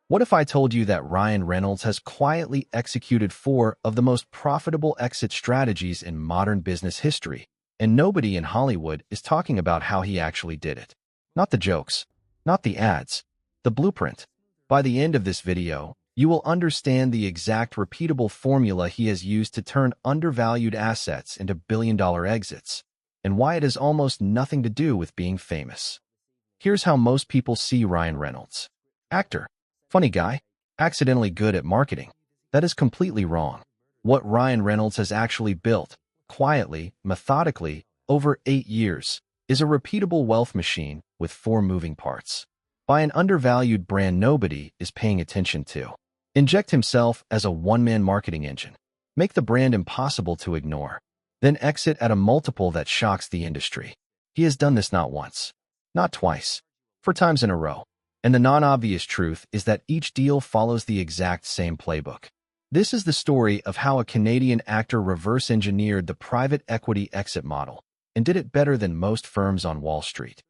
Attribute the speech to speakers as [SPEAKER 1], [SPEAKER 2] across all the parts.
[SPEAKER 1] What if I told you that Ryan Reynolds has quietly executed four of the most profitable exit strategies in modern business history, and nobody in Hollywood is talking about how he actually did it? Not the jokes, not the ads, the blueprint. By the end of this video, you will understand the exact repeatable formula he has used to turn undervalued assets into billion-dollar exits, and why it has almost nothing to do with being famous. Here's how most people see Ryan Reynolds. Actor. Funny guy, accidentally good at marketing. That is completely wrong. What Ryan Reynolds has actually built, quietly, methodically, over 8 years, is a repeatable wealth machine with 4 moving parts. Buy an undervalued brand nobody is paying attention to. Inject himself as a one-man marketing engine. Make the brand impossible to ignore. Then exit at a multiple that shocks the industry. He has done this not once, not twice, 4 times in a row. And the non-obvious truth is that each deal follows the exact same playbook. This is the story of how a Canadian actor reverse-engineered the private equity exit model and did it better than most firms on Wall Street.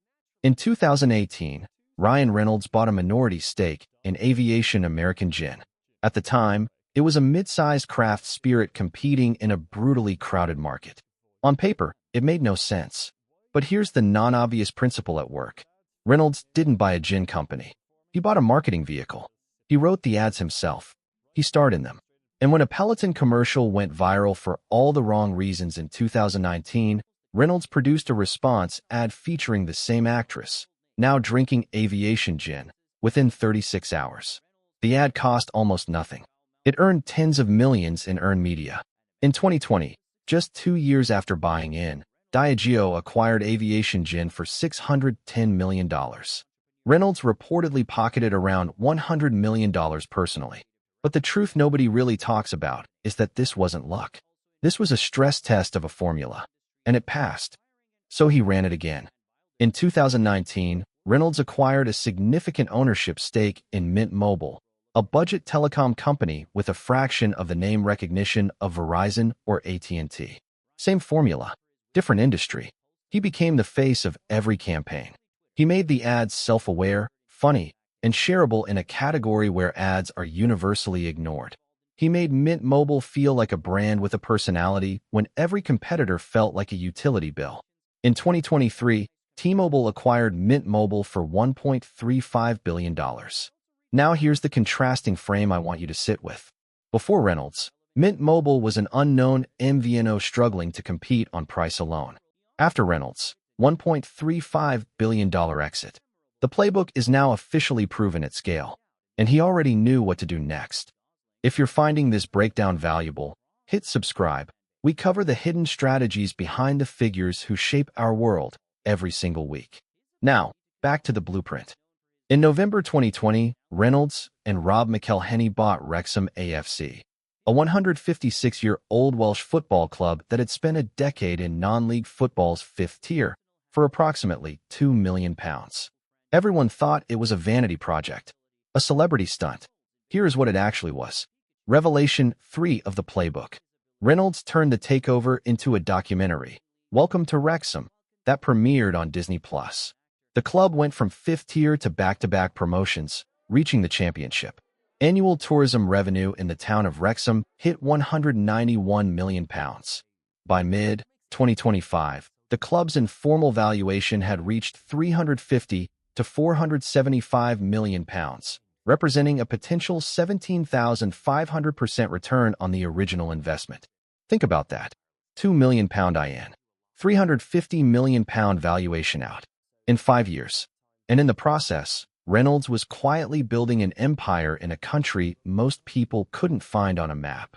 [SPEAKER 1] In 2018, Ryan Reynolds bought a minority stake in Aviation American Gin. At the time, it was a mid-sized craft spirit competing in a brutally crowded market. On paper, it made no sense. But here's the non-obvious principle at work. Reynolds didn't buy a gin company. He bought a marketing vehicle. He wrote the ads himself. He starred in them. And when a Peloton commercial went viral for all the wrong reasons in 2019, Reynolds produced a response ad featuring the same actress, now drinking aviation gin, within 36 hours. The ad cost almost nothing. It earned tens of millions in earned media. In 2020, just 2 years after buying in, Diageo acquired Aviation Gin for $610 million. Reynolds reportedly pocketed around $100 million personally. But the truth nobody really talks about is that this wasn't luck. This was a stress test of a formula, and it passed. So he ran it again. In 2019, Reynolds acquired a significant ownership stake in Mint Mobile, a budget telecom company with a fraction of the name recognition of Verizon or AT&T. Same formula. Different industry. He became the face of every campaign. He made the ads self-aware, funny, and shareable in a category where ads are universally ignored. He made Mint Mobile feel like a brand with a personality when every competitor felt like a utility bill. In 2023, T-Mobile acquired Mint Mobile for $1.35 billion. Now here's the contrasting frame I want you to sit with. Before Reynolds, Mint Mobile was an unknown MVNO struggling to compete on price alone. After Reynolds' $1.35 billion exit, the playbook is now officially proven at scale, and he already knew what to do next. If you're finding this breakdown valuable, hit subscribe. We cover the hidden strategies behind the figures who shape our world every single week. Now, back to the blueprint. In November 2020, Reynolds and Rob McElhenney bought Wrexham AFC, a 156-year-old Welsh football club that had spent a decade in non-league football's 5th tier, for approximately £2 million. Everyone thought it was a vanity project, a celebrity stunt. Here's what it actually was. Revelation 3 of the playbook. Reynolds turned the takeover into a documentary, Welcome to Wrexham, that premiered on Disney+. The club went from 5th tier to back-to-back promotions, reaching the championship. Annual tourism revenue in the town of Wrexham hit £191 million. By mid-2025, the club's informal valuation had reached £350 to £475 million, representing a potential 17,500% return on the original investment. Think about that. £2 million IN. £350 million valuation out. In 5 years. And in the process, Reynolds was quietly building an empire in a country most people couldn't find on a map.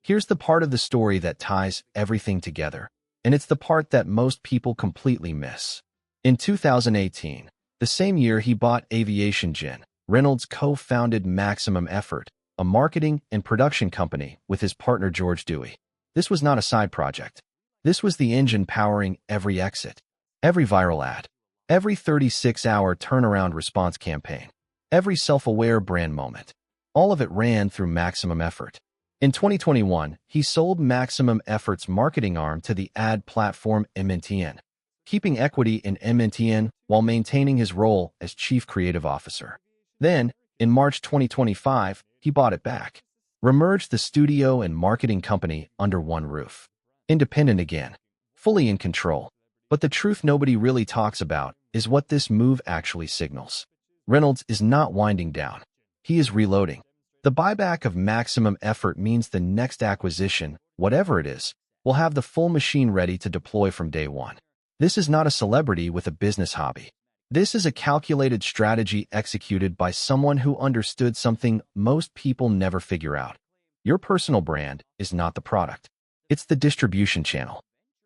[SPEAKER 1] Here's the part of the story that ties everything together, and it's the part that most people completely miss. In 2018, the same year he bought Aviation Gin, Reynolds co-founded Maximum Effort, a marketing and production company with his partner George Dewey. This was not a side project. This was the engine powering every exit, every viral ad, every 36-hour turnaround response campaign, every self-aware brand moment. All of it ran through Maximum Effort. In 2021, he sold Maximum Effort's marketing arm to the ad platform MNTN, keeping equity in MNTN while maintaining his role as chief creative officer. Then, In March 2025, he bought it back, remerged the studio and marketing company under one roof. Independent again, fully in control. But the truth nobody really talks about is what this move actually signals. Reynolds is not winding down. He is reloading. The buyback of maximum effort means the next acquisition, whatever it is, will have the full machine ready to deploy from day one. This is not a celebrity with a business hobby. This is a calculated strategy executed by someone who understood something most people never figure out. Your personal brand is not the product. It's the distribution channel.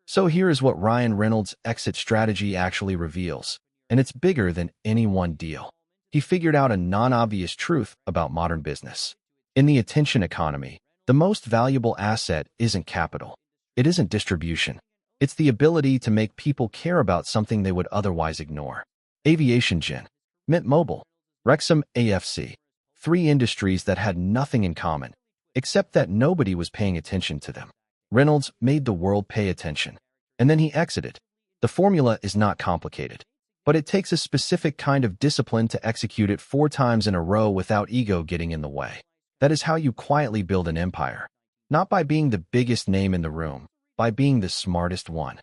[SPEAKER 1] So here is what Ryan Reynolds' exit strategy actually reveals, and it's bigger than any one deal. He figured out a non-obvious truth about modern business. In the attention economy, the most valuable asset isn't capital. It isn't distribution. It's the ability to make people care about something they would otherwise ignore. Aviation Gen, Mint Mobile, Wrexham AFC. Three industries that had nothing in common, except that nobody was paying attention to them. Reynolds made the world pay attention, and then he exited. The formula is not complicated, but it takes a specific kind of discipline to execute it 4 times in a row without ego getting in the way. That is how you quietly build an empire. Not by being the biggest name in the room, by being the smartest one.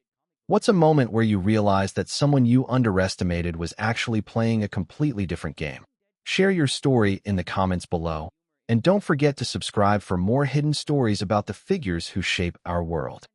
[SPEAKER 1] What's a moment where you realize that someone you underestimated was actually playing a completely different game? Share your story in the comments below, and don't forget to subscribe for more hidden stories about the figures who shape our world.